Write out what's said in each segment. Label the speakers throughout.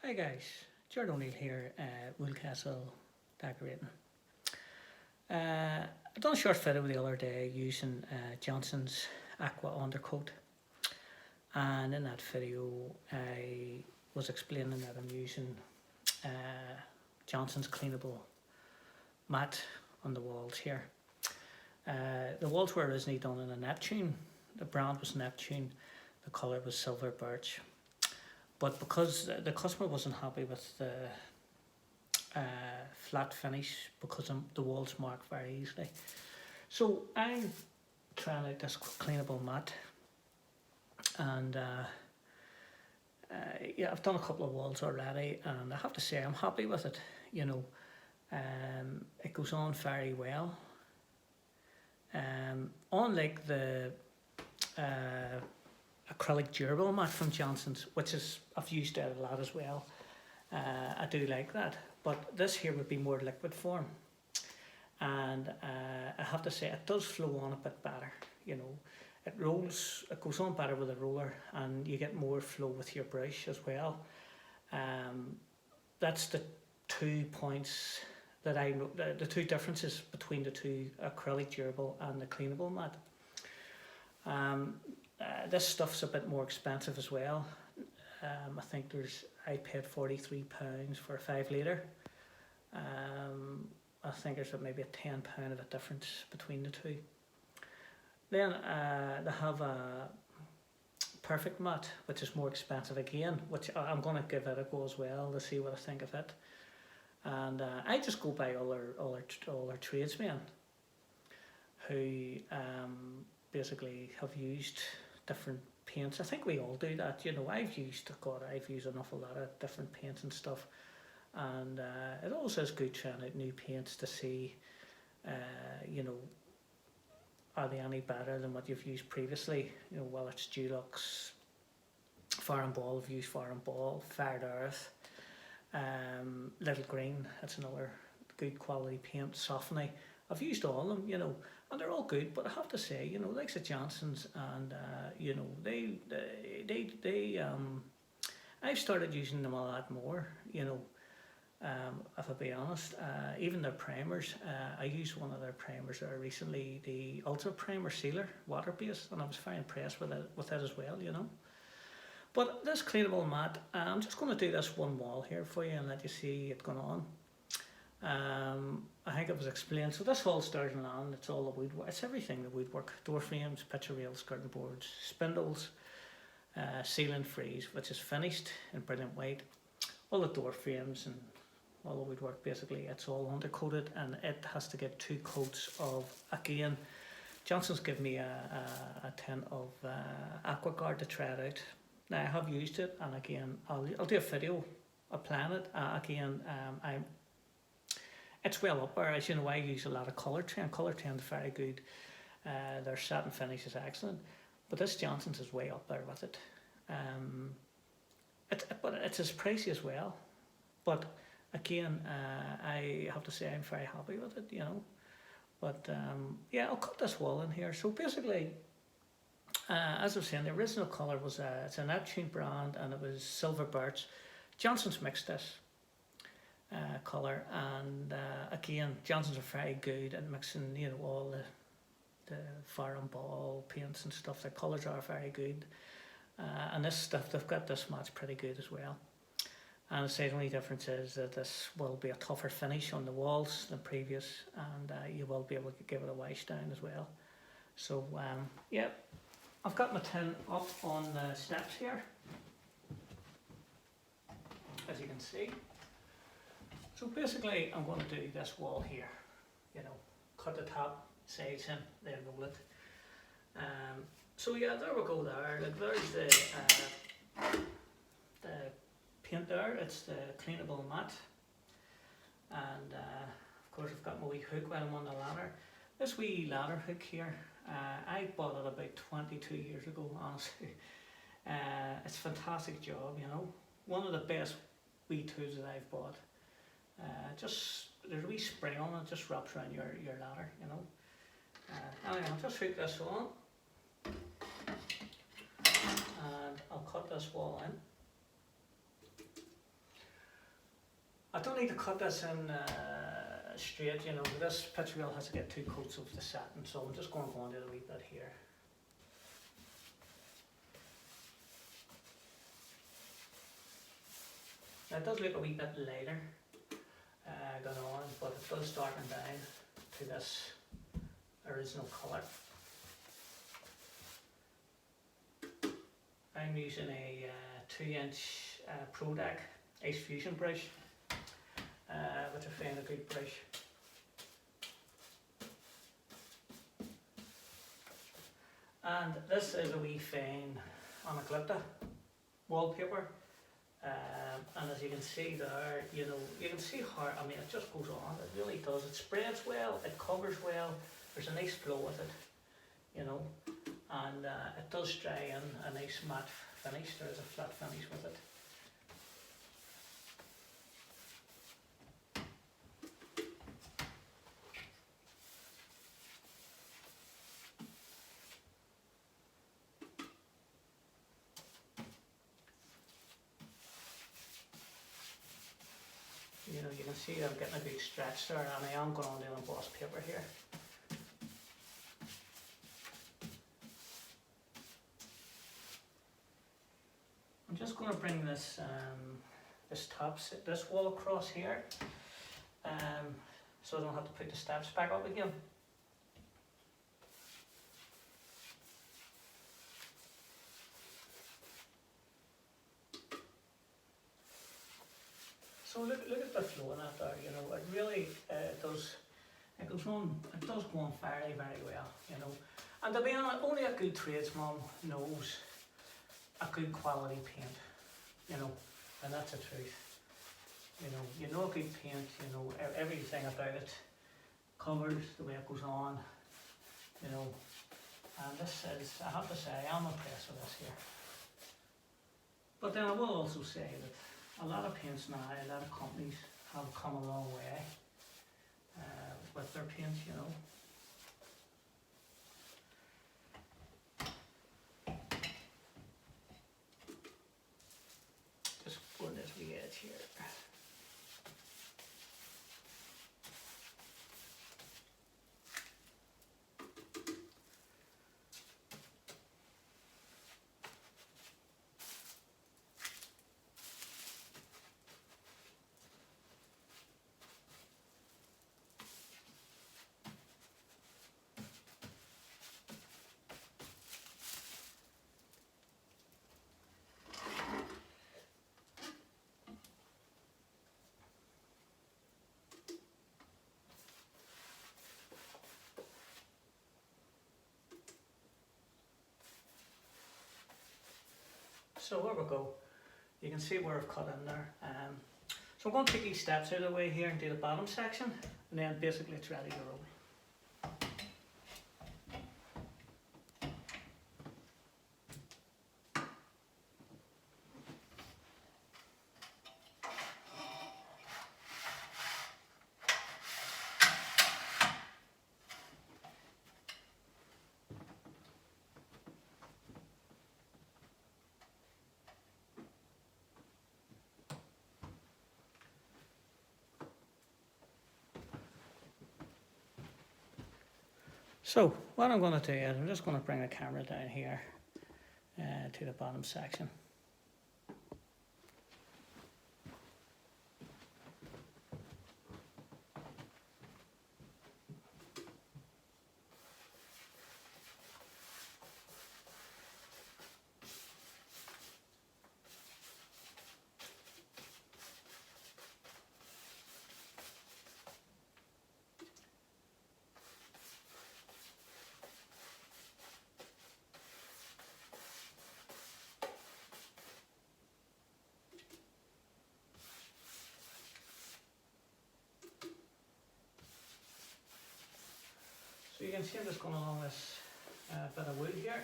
Speaker 1: Hi guys, Jared O'Neill here, Woolcastle Decorating. I done a short video the other day using Johnson's Aqua Undercoat, and in that video I was explaining that I'm using uh, Johnson's cleanable mat on the walls here. The walls were originally done in a Neptune. The brand was Neptune, the colour was silver birch. But because the customer wasn't happy with the flat finish, because the walls mark very easily, so I'm trying out this cleanable mat, and yeah, I've done a couple of walls already, and I have to say I'm happy with it. It goes on very well. Unlike the acrylic durable mat from Johnson's, which is I've used it a lot as well. I do like that, but this here would be more liquid form, and I have to say it does flow on a bit better. It rolls, it goes on better with a roller, and you get more flow with your brush as well. That's the 2 points that I know, the two differences between the two acrylic durable and the cleanable mat. This stuff's a bit more expensive as well. I think I paid £43 for a 5 litre. I think there's maybe a £10 of a difference between the two. Then they have a perfect mat, which is more expensive again, which I'm going to give it a go as well to see what I think of it. And I just go by all our tradesmen who basically have used different paints. I think we all do that. I've used an awful lot of different paints and stuff, and it also is good trying out new paints to see, are they any better than what you've used previously? Well, it's Dulux, Fire and Ball. I've used Fire and Ball, Fired Earth, Little Green. That's another good quality paint. Softening. I've used all of them, and they're all good. But I have to say, like the Johnsons, and I've started using them a lot more. If I be honest, even their primers. I used one of their primers there recently, the Ultra Primer Sealer, water based, and I was very impressed with it as well. But this cleanable mat, I'm just going to do this one wall here for you and let you see it going on. I think it was explained. So this whole stairs and land, it's all the woodwork. It's everything, the woodwork, door frames, picture rails, skirting boards, spindles, ceiling frieze, which is finished in brilliant white. All the door frames and all the woodwork, basically, it's all undercoated, and it has to get 2 coats of, again, Johnson's give me a tin of AquaGuard to try it out. Now I have used it, and again, I'll do a video applying it. It's well up there. As you know, I use a lot of Colour Trend. Colour Trend is very good. Their satin finish is excellent, but this Johnson's is way up there with it. But it's as pricey as well. But again, I have to say I'm very happy with it. But yeah, I'll cut this wall in here. So basically, as I was saying, the original colour was it's a Neptune brand, and it was silver birch. Johnson's mixed this colour, and again, Johnson's are very good at mixing, all the Fire and Ball paints and stuff. The colours are very good, and this stuff, they've got this match pretty good as well. And the only difference is that this will be a tougher finish on the walls than previous, and you will be able to give it a wash down as well. So yeah, I've got my tin up on the steps here, as you can see. So basically, I'm going to do this wall here, cut the top sides in, then roll it. So yeah, there we go there. Like, there's the paint there. It's the cleanable mat, and of course I've got my wee hook while I'm on the ladder. This wee ladder hook here, I bought it about 22 years ago, honestly. It's a fantastic job, one of the best wee tools that I've bought. There's a wee spring on it, just wraps around your ladder, Anyway, I'll just hook this on, and I'll cut this wall in. don't need to cut this in straight, you know, this picture wheel has to get 2 coats of the satin, so I'm just going to go into a wee bit here. Now it does look a wee bit lighter going on, but it does darken down to this original colour. I'm using a 2-inch Pro Deck Ice Fusion brush, which I find a good brush. And this is a wee fine Anaglypta wallpaper. And as you can see there, you know, you can see how, I mean, it just goes on, it really does. It spreads well, it covers well, there's a nice flow with it, you know, and it does dry in a nice matte finish. There is a flat finish with it. You know, you can see I'm getting a big stretch there, and I am going on to emboss paper here. I'm just going to bring this this wall across here, so I don't have to put the steps back up again. So look at the flow in that there, you know, it really it does go on very, very well, you know. And to be honest, only a good tradesman knows a good quality paint, you know, and that's the truth. You know a good paint, you know, everything about it, covers, the way it goes on, you know. And this is, I have to say, I'm impressed with this here. But then I will also say that a lot of paints now, a lot of companies have come a long way with their paints, you know. Just putting this wee edge here. So there we go. You can see where I've cut in there. So I'm going to take these steps out of the way here and do the bottom section, and then basically it's ready to roll. So what I'm going to do is I'm just going to bring the camera down here to the bottom section. So you can see I'm just going along this bit of wood here,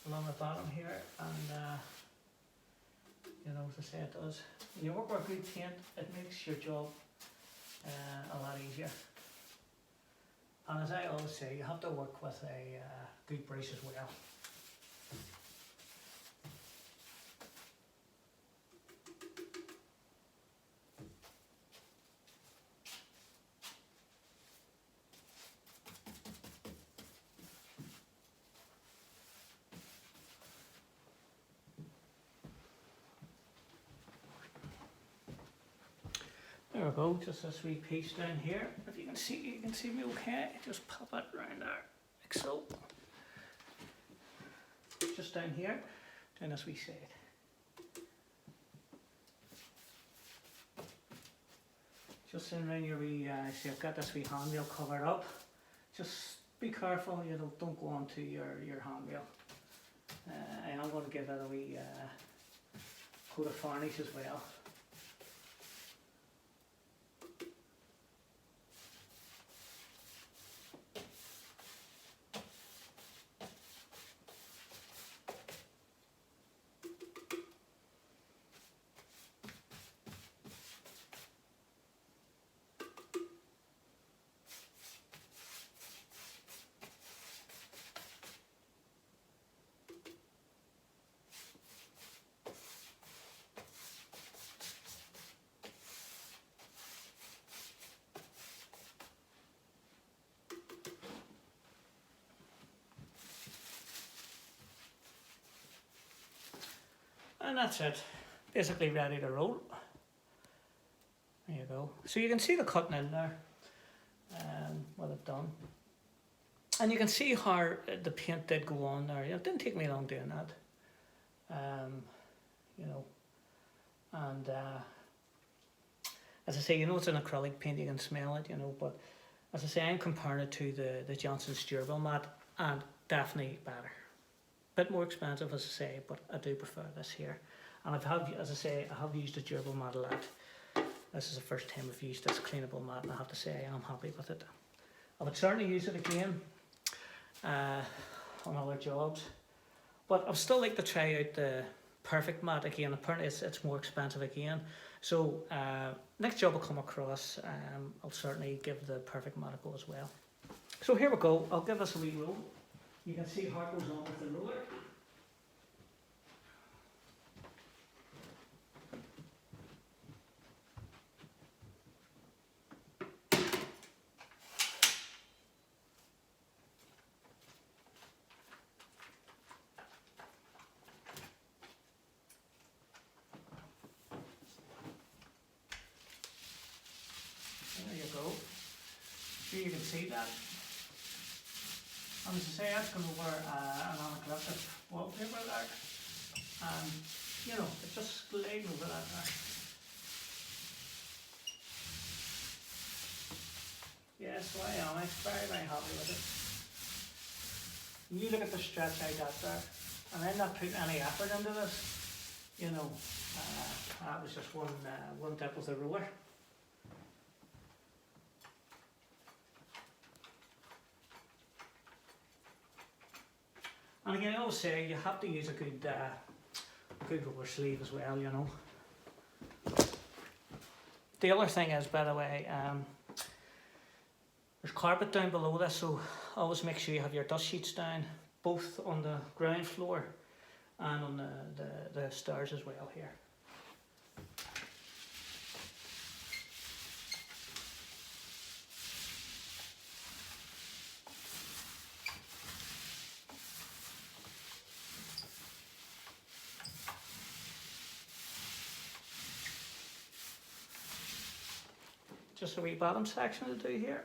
Speaker 1: along the bottom here, and you know, as I say, it does. When you work with good paint, it makes your job a lot easier. And as I always say, you have to work with a good brush as well. we go, just this wee piece down here. If you can see me okay. Just pop it around there, like so. Just down here, down this wee side. Just in around your wee, so you've got this wee handle covered up. Just be careful, you know, don't go onto your handle. I am going to give it a wee coat of varnish as well. And that's it, basically ready to roll. There you go. So you can see the cutting in there, what I've done. And you can see how the paint did go on there. You know, it didn't take me long doing that. You know, and as I say, you know, it's an acrylic paint, you can smell it, you know, but as I say, I'm comparing it to the Johnstone's durable matte, and definitely better. Bit more expensive, as I say, but I do prefer this here. And as I say, I have used a durable matte a lot. This is the first time I've used this cleanable matte, and I have to say I am happy with it. I would certainly use it again on other jobs, but I'd still like to try out the perfect matte again. Apparently it's more expensive again. So next job I'll come across, I'll certainly give the perfect matte a go as well. So here we go. I'll give this a wee roll. You can see how it goes on with the roller. There you go. So you can see that. And as I say, that's going over an anaglyphic wallpaper there, and you know, it's just gliding over that there. Yeah, so I am. I'm very, very happy with it. And you look at the stretch I got there, and I'm not putting any effort into this. You know, that was just one dip with a roller. And again, I always say you have to use a good roller sleeve as well, you know. The other thing is, by the way, there's carpet down below this, so always make sure you have your dust sheets down, both on the ground floor and on the stairs as well here. Just a wee bottom section to do here.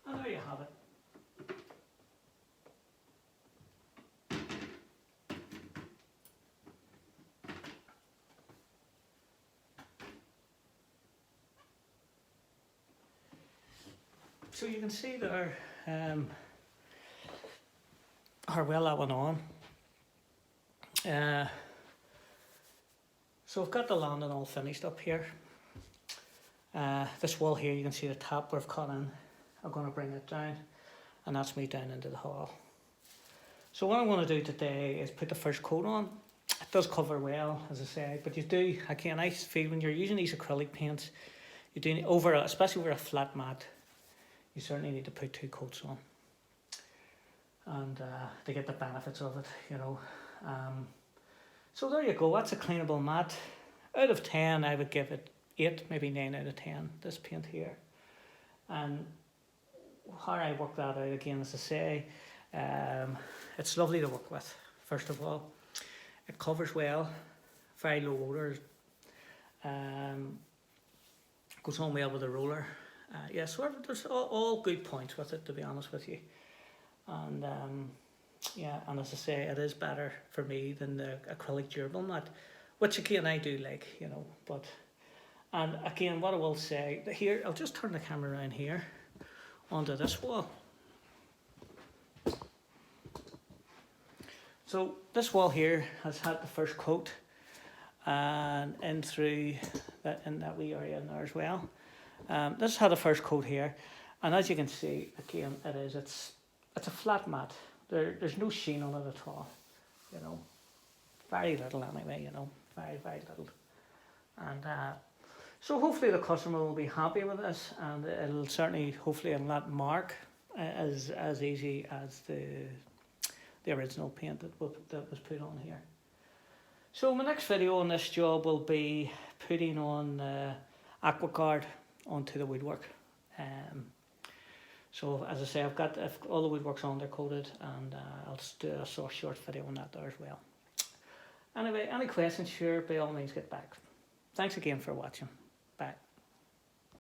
Speaker 1: And there you have it. So you can see there how well that went on. So I've got the landing all finished up here. This wall here, you can see the top where I've cut in. I'm going to bring it down, and that's me down into the hall. So what I'm going to do today is put the first coat on. it does cover well, as I say, but you do, again, I feel when you're using these acrylic paints, you do need, especially over a flat mat, you certainly need to put 2 coats on, and to get the benefits of it, you know. So there you go, that's a cleanable mat. Out of 10, I would give it 8, maybe 9 out of 10, this paint here. And how I work that out, again, as I say, it's lovely to work with, first of all. It covers well, very low odour, goes on well with the roller. Yeah, so there's all good points with it, to be honest with you. And yeah, and as I say, it is better for me than the acrylic durable mat, which again I do like, you know. But and again, what I will say here, I'll just turn the camera around here onto this wall. So this wall here has had the first coat, and in through that, in that wee area in there as well. This had the first coat here, and as you can see, again, it's a flat mat. There's no sheen on it at all, you know, very little anyway, you know, very little. And so hopefully the customer will be happy with this, and it'll certainly, hopefully it'll not mark as easy as the original paint that was put on here. So my next video on this job will be putting on AquaGuard onto the woodwork. So as I say, I've got all the woodworks undercoated, and I'll do a short video on that there as well. Anyway, any questions, sure, by all means get back. Thanks again for watching. Bye.